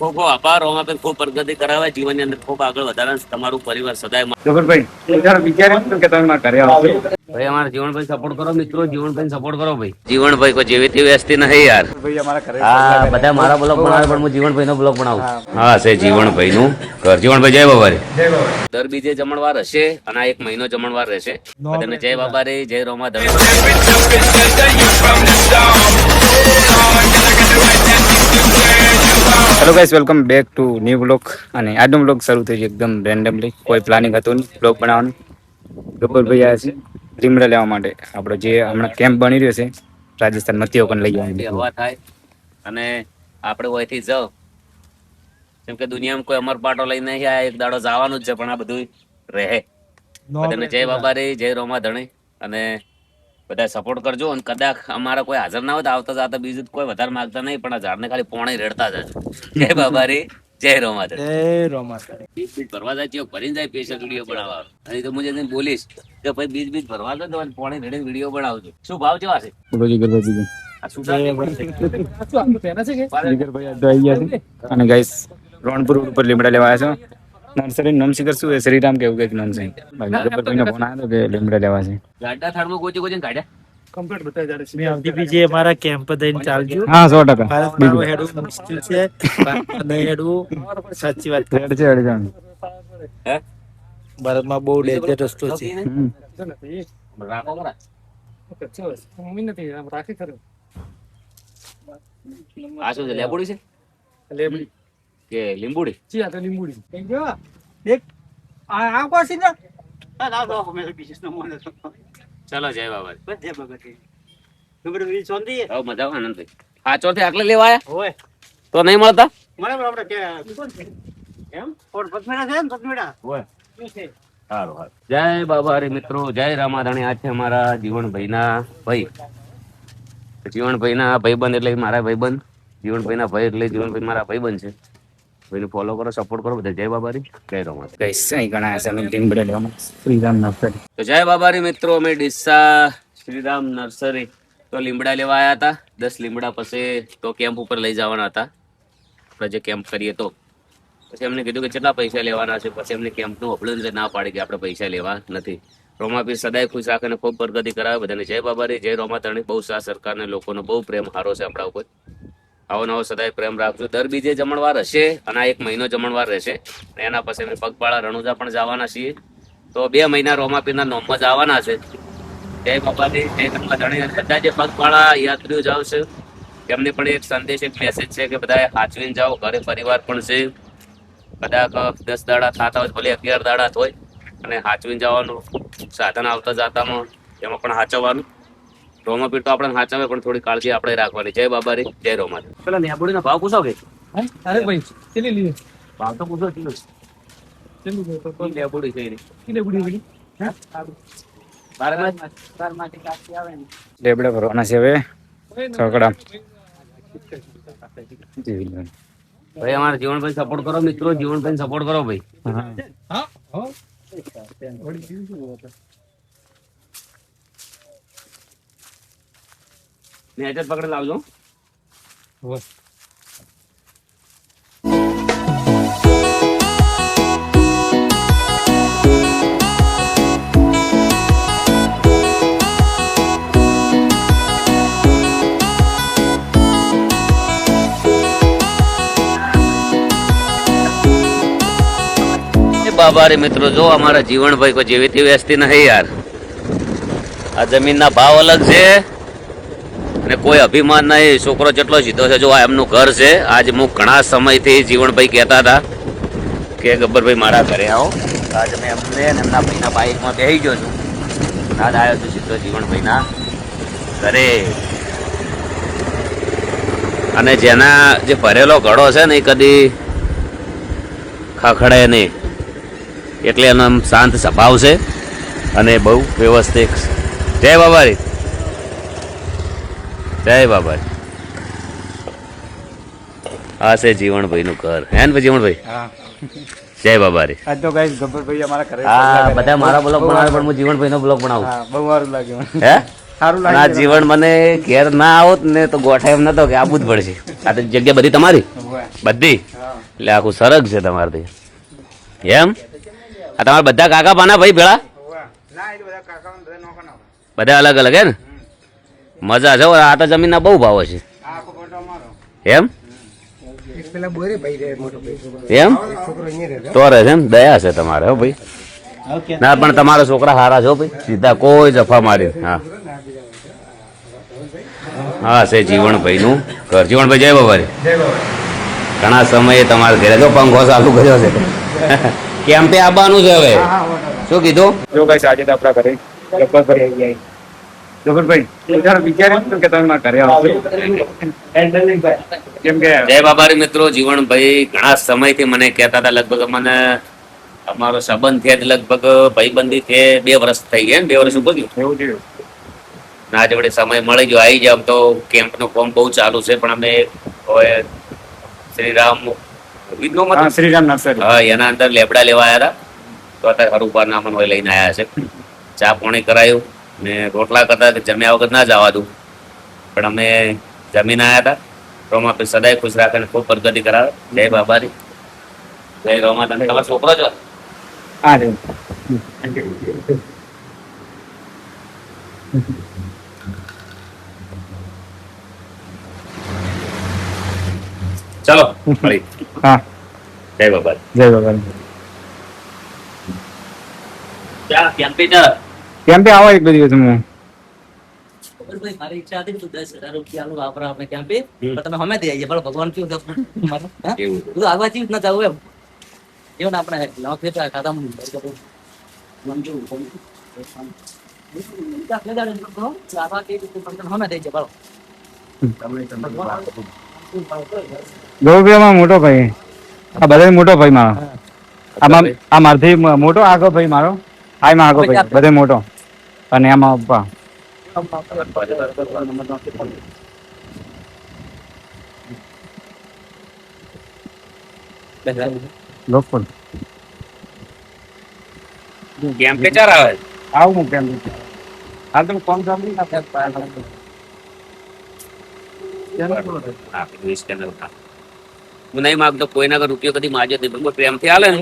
ખૂબ ખૂબ આભાર. રોમાબેન ખૂબ પ્રગતિ કરાવે જીવનની અંદર, ખૂબ આગળ વધારે તમારું પરિવાર સદાય. જબરભાઈ વિચાર્યું કે તમે મારા ઘરે આવશો. ભાઈ અમારા જીવનભાઈ સપોર્ટ કરો મિત્રો, જીવનભાઈ સપોર્ટ કરો ભાઈ. જીવનભાઈ કોઈ જેવી તેવી વસ્તી નહીં યાર. ભાઈ અમારા ઘરે હા બધા મારા બ્લોગ બનાવે પણ હું જીવનભાઈ નો બ્લોગ બનાવું. હા છે જીવનભાઈ નું ઘર. જીવનભાઈ જય બાબા રે. દર બીજે જમણવાર હશે અને આ 1 મહિનો જમણવાર રહેશે. બધાને જય બાબા રે, જય રોમા ધણ. Hello guys, welcome back to new blog. અને આજનો બ્લોગ શરૂ થઈ છે એકદમ રેન્ડમલી, કોઈ પ્લાનિંગ હતું નહીં બ્લોગ બનાવવાનું. ગબ્બરભાઈ આવ્યા છે લીમડા લેવા માટે. આપણો જે હમણાં કેમ્પ બની રહ્યો છે રાજસ્થાન મતીઓ પણ લઈ જવાનું હવા થાય અને આપણે અહીંથી જાવ કેમ કે દુનિયામાં કોઈ અમર પાટો લઈને નહીં આ એક દાડો જવાનું જ છે પણ આ બધું રહે. બધાને જય બાબા રે, જય રોમા ધણી. અને બધા સપોર્ટ કરજો. અને કદાચ અમારા કોઈ હાજર ના હોય તો આવતા જતા બીજું કોઈ વધારે માંગતા નહીં, પણ આ ઝાડને ખાલી પોણે રેડતા જજો. જય બાબા રે, જય રોમા ધણી. જય રોમા. બીજ ભરવા જાય છે ભરીને જાય સ્પેશિયલ વિડીયો બનાવવા. અને તો હું જઈને બોલીશ કે ભાઈ બીજ ભરવા દો તો પોણે રેડીને વિડીયો બનાવજો. શું ભાવ કેવા છે આ શું અને ગાઈસ રોણપુર ઉપર લીમડા લેવા આવ્યા છો. નર્સરી નામ શીખર શું શ્રીરામ કેવું કઈક નામ છે. ગબ્બરભાઈનો ફોન આવ્યો કે લીમડા લેવા છે. ગાડા થાળમાં ગોચી ગોચીને કાઢ્યા. કમ્પ્લીટ બતાવી જાડે છે. આવતી બીજી અમારા કેમ્પ દઈને ચાલજો. હા 100%. ભારતમાં હેડવું મુશ્કેલ છે. નહીં હેડવું સાચી વાત છે. રેડ છે અડજાણ. હે ભારતમાં બહુ ડેન્જર રસ્તો છે. રાખો ખરા. આ શું છે લેબુડી છે કે લીંબુડી? ચલો જય બાબા. હવે મજા આવે આનંદ. સાચો થી આટલે લેવા આયા તો નહીં મળતા. સારું સારું. જય બાબા રે મિત્રો, જય રામાધાણી. આ છે અમારા જીવનભાઈના ભાઈ. જીવનભાઈના ભાઈબંધ એટલે મારા ભાઈબંધ. જીવનભાઈના ભાઈ એટલે જીવનભાઈ મારા ભાઈબંધ છે. ભાઈને ફોલો કરો, સપોર્ટ કરો બધા. જય બાબા રે, જય રોમા. ગાઈસ અહીં ઘણા છે અમે લીમડા લેવા શ્રીરામ નર્સરી. તો જય બાબા રે મિત્રો, અમે ડીસા શ્રીરામ નર્સરી તો લીમડા લેવા આવ્યા હતા. 10 લીમડા પછી તો કેમ્પ ઉપર લઈ જવાના હતા. આપણે જે કેમ્પ કરીએ તો પછી એમને કીધું કે કેટલા પૈસા લેવાના છે. પછી એમને કેમ્પનું અપડેટ ના પાડી કે આપણે પૈસા લેવા નથી. રોમાપીર સદાય ખુશ રાખીને ખૂબ પ્રગતિ કરાવે. બધાને જય બાબા રે, જય રોમા ધણી. બહુ સાથ સરકારને લોકોનો બહુ પ્રેમ સારો છે આપણા ઉપર. આવો નવો સદાય પ્રેમ રાખજો. દર બીજે જમણવાર હશે અને આ 1 મહિનો જમણવાર રહેશે. એના પછી અમે પગપાળા રણુજા પણ જવાના છીએ. તો 2 મહિના રોમાપીરના નોમમાં જ આવવાના છે. જય બાબાજી, જય રોમા ધણી. બધા જે પગપાળા યાત્રીઓ જાવ છે તેમને પણ એક સંદેશ, એક મેસેજ છે કે બધા સાચવીને જાઓ. ઘરે પરિવાર પણ છે. કદાચ 10 દાડા થતા હોય ભલે 11 દાડા હોય અને સાચવીને જવાનું. સાધન આવતા જતામાં એમાં પણ સાચવવાનું. રોમાપીર તો આપણે સાચવે પણ થોડી કાળજી આપણે રાખવાની. જય બાબા રે, જય રોમા. પેલા નેબુડીનો ભાવ પૂછો કે ભાવ તો પૂછો કિલો લેબુડી છે લેબડા ભરવાના છે હવે છકડા. ભાઈ અમારા જીવનભાઈ સપોર્ટ કરો મિત્રો, જીવનભાઈ સપોર્ટ કરો ભાઈ. નેચર પકડે લાવજો. બાબા રે મિત્રો, જો અમારા જીવનભાઈ કોઈ જેવી તેવી વસ્તી નહીં યાર. આ જમીનના ભાવ અલગ છે અને કોઈ અભિમાન નહીં. છોકરો જેટલો સીધો છે. જો આ એમનું ઘર છે. આજ હું ઘણા સમયથી જીવનભાઈ કહેતા હતા કે ગબ્બરભાઈ મારા ઘરે આવો. આજ મેં એમને એમના ભાઈના બાઇકમાં બેસી ગયો છું. આજ આવ્યો છું સીધો જીવનભાઈના ઘરે. અને જેના જે ભરેલો ઘડો છે ને એ કદી ખખડે નહીં. એટલે એનો આમ શાંત સ્વભાવ છે અને બહુ વ્યવસ્થિત. જય બાબા રે, જય બાબા. આ છે જીવનભાઈનું ઘર. હે ને જીવનભાઈ? જય બાબા રે. આજ તો ગાઈસ ગબ્બરભાઈ અમારા ઘરે. હા બધા મારા બ્લોગ બનાવે પણ હું જીવનભાઈનો બ્લોગ બનાવું. બહુ સારું લાગ્યું. હે સારું અને આ જીવન મને ઘેર ના આવત ને તો ગોઠા એમ નતો કે આવું જ પડશે. આ તો જગ્યા બધી તમારી બધી એટલે આખું સરગ છે તમારથી એમ. આ તમારા બધા કાકા પાના ભાઈ ભેળા બધા અલગ અલગ હે ને? મજા છે. આ તો જમીનના બહુ ભાવ છે એમ એમ તો રહે છે એમ. દયા છે તમારે હો ભાઈ. ના પણ તમારા છોકરા સારા છો ભાઈ, સીધા કોઈ જફા મારી. હા હા છે જીવણભાઈ નું ઘર. જીવણભાઈ જય બાબા. ઘણા સમયે તમારે ઘરે જો પંખો ચાલુ કર્યો છે. કેમ્પે આવવાનું છે હવે. શું કીધું? જો ગાઈસ આજે તો આપણા ઘરે ગબ્બરભાઈ આવી ગયા. ગબ્બરભાઈ વિચાર્યું કે તમે મારા ઘરે આવશો કેમ કે જય બાબારી મિત્રો. જીવણભાઈ ઘણા સમયથી મને કહેતા હતા, લગભગ મને અમારો સંબંધ છે લગભગ ભાઈબંધી છે 2 વર્ષ થઈ ગયા. 2 વર્ષ ઉપર ગયું એવું થયું. ના જોડે સમય મળી ગયો આવી જાવ. તો કેમ્પ નું ફોર્મ બહુ ચાલુ છે પણ અમે હવે શ્રીરામ હા, શ્રીરામ નર્સરી. હા એના અંદર લેબડા લેવા આવ્યા હતા. તો અત્યારે હરુપા નામન હોય લઈને આવ્યા છે. ચા પાણી કરાયું ને રોટલા કરતા કે જમ્યા વગર ના જવા દઉં, પણ અમે જમીન આવ્યા હતા. રોમા સદાય ખુશ રાખે ને ખૂબ પ્રગતિ કરાવે. જય બાબારી. જય રોમા. તમે તમારો છોકરો છો? હા રે. ચલો મળી. હા જય બાબારી. જય બાબા. ચા કેમ્પે ચા. કેમ પે આવો એક બે દિવસ હું. ભાઈ મારી ઈચ્છા હતી કે 10,000 રૂપિયાનું વાપરા આપણે કેમ્પે, પણ તમે હમે દઈ આવીએ. પણ ભગવાન કેવું થતું મારે, હા? એવું. બધું આગવા ચીજ ના જવું એમ. એવું ને આપણે નોકરી તો ખાતા મંજુ હમે દઈ જાય. ગૌરવમાં મોટો ભાઈ. આ બધા મોટો ભાઈ મારો. આમાં આ મારથી મોટો આગો ભાઈ મારો. આ માં આગો ભાઈ બધે મોટો. અને આમાં પપ્પા. ગોપલ. કેમ્પે ચાર આવે. આવું હું કેમ હાલ તો કોમ સાંભળી હા, પેલું સ્કેનર ઉઠા. હું નહીં માગતો કોઈના આગળ રૂપિયો કદી માજ્યો જ નહીં, પણ કોઈ પ્રેમથી હાલે ને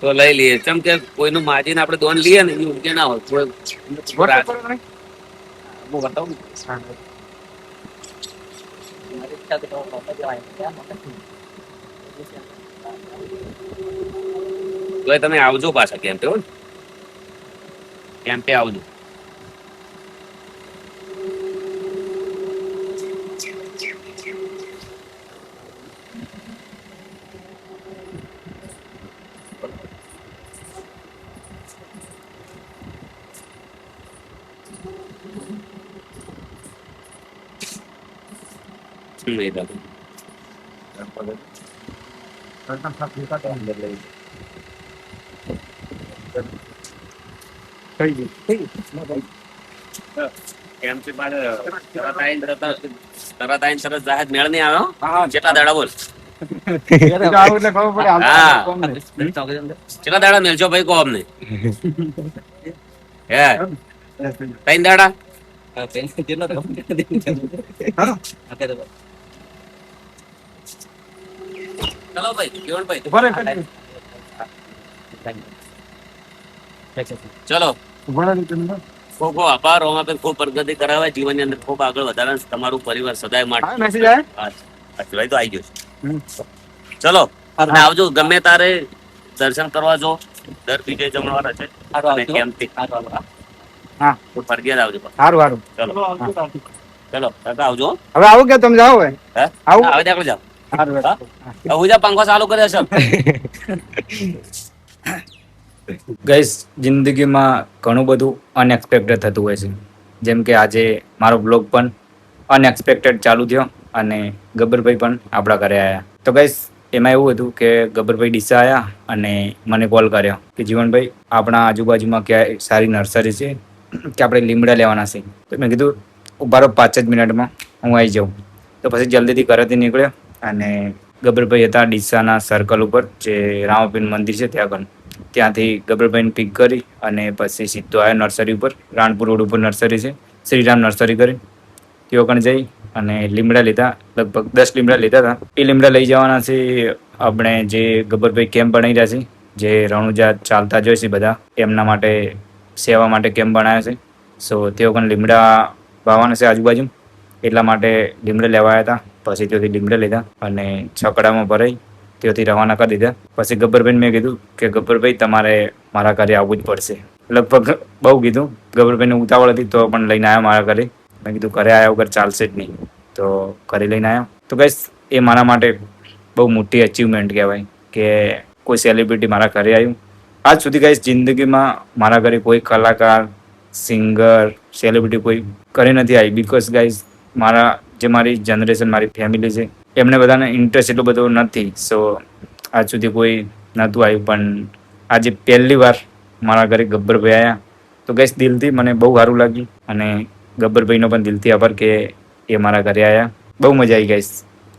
તો લઈ લઈએ. કેમ કે કોઈનું માજીને આપણે દોન લઈએ ને એ યોગ્ય ના હોય. કોઈ હું બતાવું ને. તોય તમે આવજો પાછા કેમ્પે. હો ને કેમ્પે આવજો. નહીં દાદા. થઈ ગયું. કેમ્પથી બાદ તરત આવીને તરત જાહેર મેળ નહીં આવ્યો. કેટલા દાડા બોલ? આવું એટલે ખબર પડે. હા. કોમ નહીં. કેટલા દાડા મેળજો ભાઈ કહો અમને. હે 3 દાડા. ચલો ભાઈ જીવણભાઈ. ઉભા રહે. ચલો ઉભા રહે તમે. ખૂબ ખૂબ આભાર. રોમાબેન ખૂબ પ્રગતિ કરાવે, જીવનની અંદર ખૂબ આગળ વધારે. તમારું પરિવાર સદાય માટે. હા, મેસેજ આવ્યો? હા, ભાઈ તો આવી ગયો છે. ચલો અને આવજો ગમે તારે દર્શન કરવા જો. દર બીજે જમણવાર છે અને કેમ્પથી. હા તો ફરજિયાત આવજો. સારું સારું. ચલો કાકા આવજો. હવે આવું કે તમે જાઓ હવે. હે આવું? આવે ત્યાં જાઓ. સારું હા? હું જા પંખો ચાલુ કરે છે. ગાઈસ જિંદગીમાં ઘણું બધું અનએક્સપેક્ટેડ થતું હોય છે. જેમ કે આજે મારો બ્લોગ પણ અનએક્સપેક્ટેડ ચાલુ થયો અને ગબ્બરભાઈ પણ આપણા ઘરે આવ્યા. તો ગાઈસ એમાં એવું હતું કે ગબ્બરભાઈ ડીસા આવ્યા અને મને કોલ કર્યો કે જીવનભાઈ આપણા આજુબાજુમાં ક્યાંય સારી નર્સરી છે કે આપણે લીમડા લેવાના છે. તો મેં કીધું ઉભા રહો 5 જ મિનિટમાં હું આવી જાઉં. તો પછી જલ્દીથી ઘરેથી નીકળ્યો અને ગબ્બરભાઈ હતા ડીસાના સર્કલ ઉપર જે રામાપીર મંદિર છે ત્યાં આગળ. ત્યાંથી ગબ્બરભાઈને પિક કરી અને પછી સીધો આવ્યો નર્સરી ઉપર. રાણપુર રોડ ઉપર નર્સરી છે શ્રીરામ નર્સરી કરી તેઓ કણ જઈ અને લીમડા લીધા, લગભગ 10 લીમડા લીધા હતા. એ લીમડા લઈ જવાના છે આપણે જે ગબ્બરભાઈ કેમ્પ બનાવી રહ્યા છે, જે રણુજા ચાલતા જોઈશે બધા એમના માટે સેવા માટે કેમ્પ બનાવ્યા છે. સો તેઓ કણ લીમડા વાવવાના છે આજુબાજુ, એટલા માટે લીમડા લેવાયા હતા. પછી ત્યાંથી લીમડા લીધા અને છકડામાં ભરાઈ ત્યાંથી રવાના કરી દીધા. પછી ગબ્બરભાઈને મેં કીધું કે ગબ્બરભાઈ તમારે મારા ઘરે આવવું જ પડશે. લગભગ બહુ કીધું, ગબ્બરભાઈને ઉતાવળ હતી તો પણ લઈને આવ્યા મારા ઘરે. મેં કીધું ઘરે આવ્યા વગર ચાલશે જ નહીં, તો ઘરે લઈને આવ્યા. તો ગાઈસ એ મારા માટે બહુ મોટી અચીવમેન્ટ કહેવાય કે કોઈ સેલિબ્રિટી મારા ઘરે આવ્યું. આજ સુધી ગાઈસ જિંદગીમાં મારા ઘરે કોઈ કલાકાર, સિંગર, સેલિબ્રિટી કોઈ ઘરે નથી આવી. બિકોઝ ગાઈસ મારી જનરેશન, મારી ફેમિલી છે, એમને બધાને ઇન્ટરેસ્ટ એટલો બધો નથી. સો આજ સુધી કોઈ નહોતું આવ્યું, પણ આજે પહેલી વાર મારા ઘરે ગબ્બરભાઈ આવ્યા. તો ગાઈસ દિલથી મને બહુ સારું લાગ્યું અને ગબ્બરભાઈનો પણ દિલથી આભાર કે એ મારા ઘરે આવ્યા. બહુ મજા આવી ગાઈસ.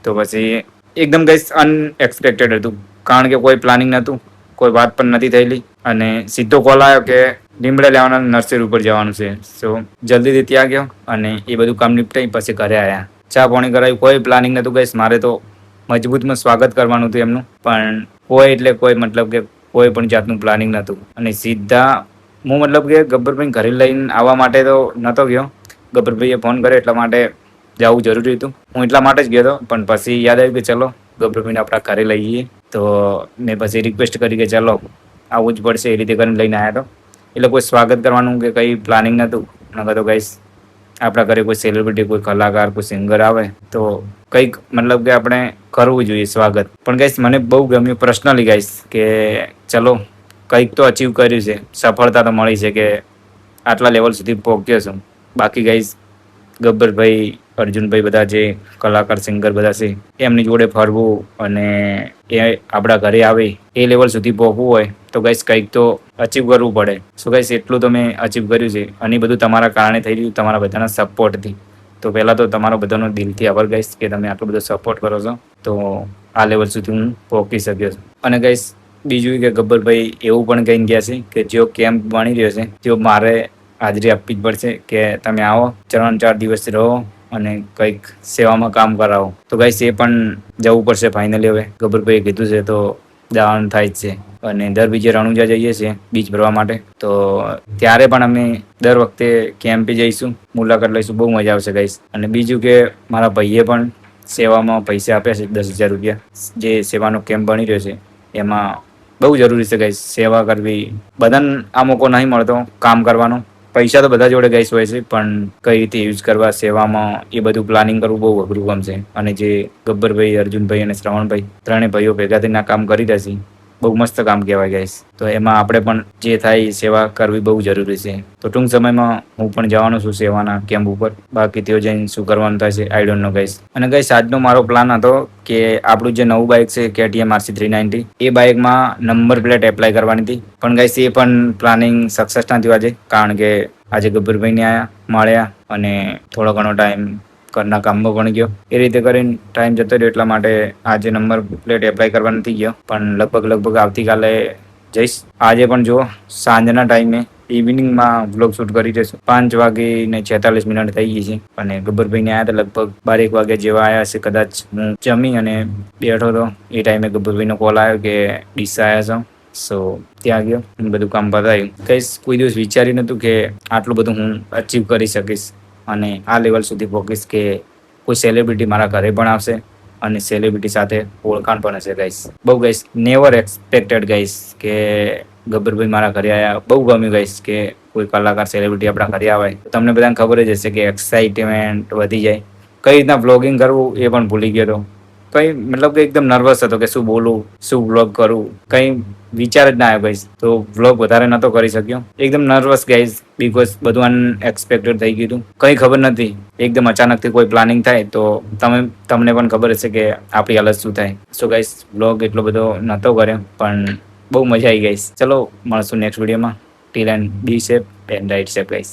તો પછી એકદમ ગાઈસ અનએક્સપેક્ટેડ હતું, કારણ કે કોઈ પ્લાનિંગ નહોતું, કોઈ વાત પણ નથી થયેલી અને સીધો કોલ આવ્યો કે લીમડા લેવાના નર્સરી ઉપર જવાનું છે. સો જલ્દીથી ત્યાં ગયો અને એ બધું કામ નિપટાઈ પછી ઘરે આવ્યા. ચા પાણી કરાવ્યું, કોઈ પ્લાનિંગ નહોતું ગાઈસ. મારે તો મજબૂતમાં સ્વાગત કરવાનું હતું એમનું, પણ કોઈ એટલે કોઈ મતલબ કે કોઈ પણ જાતનું પ્લાનિંગ નહોતું. અને સીધા હું મતલબ કે ગબ્બરભાઈ ઘરે લઈને આવવા માટે તો નહોતો ગયો. ગબ્બરભાઈએ ફોન કર્યો એટલા માટે જવું જરૂરી હતું. હું એટલા માટે જ ગયો હતો, પણ પછી યાદ આવ્યું કે ચલો ગબ્બરભાઈને આપણા ઘરે લઈ જઈએ. તો મેં પછી રિક્વેસ્ટ કરી કે ચલો આવવું જ પડશે, એ રીતે કરીને લઈને આવ્યા હતો. એટલે કોઈ સ્વાગત કરવાનું કે કંઈ પ્લાનિંગ નહોતું. નકર તો ગાઈસ આપણા ઘરે કોઈ સેલિબ્રિટી, કોઈ કલાકાર, કોઈ સિંગર આવે તો કંઈક મતલબ કે આપણે કરવું જોઈએ સ્વાગત. પણ ગાઈસ મને બહુ ગમ્યું પર્સનલી ગાઈસ કે ચલો કંઈક તો અચીવ કર્યું છે, સફળતા તો મળી છે કે આટલા લેવલ સુધી પહોંચ્યો છું. બાકી ગાઈસ ગબ્બરભાઈ, અર્જુનભાઈ બધા જે કલાકાર, સિંગર બધા છે એમની જોડે ફરવું અને એ આપણા ઘરે આવે એ લેવલ સુધી પહોંચવું હોય તો ગાઈસ કંઈક તો અચીવ કરવું પડે. સો ગાઈસ એટલું તો મેં અચીવ કર્યું છે અને એ બધું તમારા કારણે થઈ રહ્યું, તમારા બધાના સપોર્ટથી. તો પહેલાં તો તમારો બધાનો દિલથી આભાર ગાઈસ કે તમે આટલો બધો સપોર્ટ કરો છો, તો આ લેવલ સુધી હું પહોંચી શક્યો છું. અને ગાઈસ બીજું કે ગબ્બરભાઈ એવું પણ કહીને ગયા છે કે જેઓ કેમ્પ ભણી રહ્યો છે તેઓ મારે હાજરી આપવી જ પડશે કે તમે આવો 3-4 દિવસ રહો અને કંઈક સેવામાં કામ કરાવો. તો ગાઈસ એ પણ જવું પડશે ફાઇનલી. હવે ગબ્બરભાઈએ કીધું છે તો જવાનું થાય જ છે. અને દર બીજે રણુજા જઈએ છીએ બીચ ભરવા માટે, તો ત્યારે પણ અમે દર વખતે કેમ્પે જઈશું, મુલાકાત લઈશું, બહુ મજા આવશે ગાઈસ. અને બીજું કે મારા ભાઈએ પણ સેવામાં પૈસા આપ્યા છે 10,000 રૂપિયા, જે સેવાનો કેમ્પ બની રહ્યો છે એમાં બહુ જરૂરી છે ગાઈસ. સેવા કરવી બધાને આ મોકો નહીં મળતો કામ કરવાનો. પૈસા તો બધા જોડે ગાઈસ હોય છે, પણ કઈ રીતે યુઝ કરવા સેવામાં એ બધું પ્લાનિંગ કરવું બહુ અઘરું કામ છે. અને જે ગબ્બરભાઈ, અર્જુનભાઈ અને શ્રવણભાઈ ત્રણેય ભાઈઓ ભેગા થઈને આ કામ કરી રહ્યા છે, બહુ મસ્ત કામ કહેવાય ગાઈસ. તો એમાં આપણે પણ જે થાય સેવા કરવી બહુ જરૂરી છે. તો ટૂંક સમયમાં હું પણ જવાનો છું સેવાના કેમ્પ ઉપર. બાકી તેઓ જઈને શું કરવાનું થાય છે આઈ ડોન્ટ નો ગાઈસ. અને ગાઈસ આજનો મારો પ્લાન હતો કે આપણું જે નવું બાઇક છે KTM RC 390, એ બાઇકમાં નંબર પ્લેટ એપ્લાય કરવાની હતી. પણ ગાઈસ એ પણ પ્લાનિંગ સક્સેસ ના થયું આજે, કારણ કે આજે ગબ્બરભાઈને આવ્યા, મળ્યા અને થોડો ઘણો ટાઈમ ઘરના કામમાં પણ ગયો. એ રીતે કરીને ટાઈમ જતો રહ્યો, એટલા માટે આજે નંબર પ્લેટ એપ્લાય કરવા નથી ગયો. પણ લગભગ આવતીકાલે જઈશ. આજે પણ જો સાંજના ટાઈમે ઇવનિંગમાં વ્લોગ શૂટ કરી દઈશું. 5:46 થઈ ગઈ છે અને ગબ્બરભાઈને આવ્યા હતા લગભગ 12 વાગે જેવા આવ્યા છે. કદાચ હું જમી અને બેઠો હતો એ ટાઈમે ગબ્બરભાઈનો કોલ આવ્યો કે ડીસા આવ્યા છો. સો ત્યાં ગયો, બધું કામ પતાવ્યું. કઈશ કોઈ દિવસ વિચાર્યું નહોતું કે આટલું બધું હું અચીવ કરી શકીશ અને આ લેવલ સુધી પહોંચીશ કે કોઈ સેલિબ્રિટી મારા ઘરે પણ આવશે અને સેલિબ્રિટી સાથે ઓળખાણ પણ હશે ગાઈસ. બહુ ગાઈસ નેવર એક્સપેક્ટેડ ગાઈસ કે ગબ્બરભાઈ મારા ઘરે આવ્યા. બહુ ગમ્યું ગાઈસ કે કોઈ કલાકાર, સેલિબ્રિટી આપણા ઘરે આવે. તમને બધાને ખબર જ હશે કે એક્સાઇટમેન્ટ વધી જાય. કઈ રીતના વ્લોગિંગ કરવું એ પણ ભૂલી ગયો હતો. કંઈ મતલબ કે એકદમ નર્વસ હતો કે શું બોલું, શું વ્લોગ કરું, કંઈ વિચાર જ ના આવ્યો ગાઈસ. તો વ્લોગ વધારે નહોતો કરી શક્યો, એકદમ નર્વસ ગાઈસ, બિકોઝ બધું અનએક્સપેક્ટેડ થઈ ગયું હતું. કંઈ ખબર નથી, એકદમ અચાનકથી કોઈ પ્લાનિંગ થાય તો તમને પણ ખબર હશે કે આપણી હાલત શું થાય. સો ગાઈસ વ્લોગ એટલો બધો નહોતો કર્યો, પણ બહુ મજા આવી ગાઈસ. ચલો મળશું નેક્સ્ટ વિડીયોમાં. ટીલ એન્ડ be safe and ride safe guys.